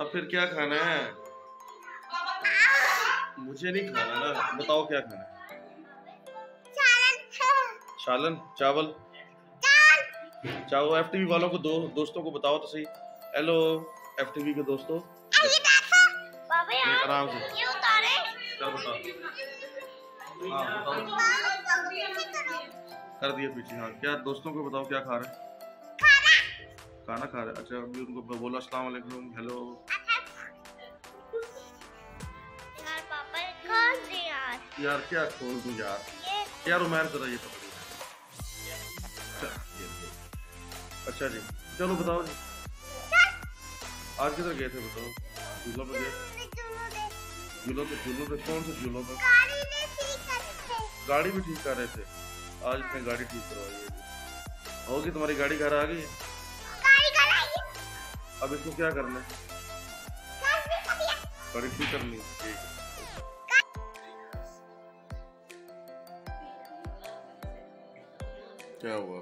अब फिर क्या खाना है? मुझे नहीं खाना ना, बताओ क्या खाना है? सालन चावल चावल। एफटीवी वालों को दोस्तों को बताओ तो सही। हेलो एफटीवी के दोस्तों, आराम से क्या बताओ। हाँ बताओ, कर दिया पीछे। हाँ क्या दोस्तों को बताओ क्या खा रहे हैं? खाना खा रहे। अच्छा अभी उनको बोलो अस्सलाम वालेकुम, हेलो। यार क्या खोल दूं यार, क्या रोमांस कर रहा है ये पकड़ी। अच्छा जी चलो बताओ जी, आज किधर गए थे बताओ? झूलों पे गए? झूलों पे कौन से झूलों पे? गाड़ी भी ठीक कर रहे थे। आज इसने गाड़ी ठीक करवाई है। होगी तुम्हारी गाड़ी घर आ गई? अब इसको क्या करना है? गाड़ी ठीक करनी है, ठीक है। क्या हुआ?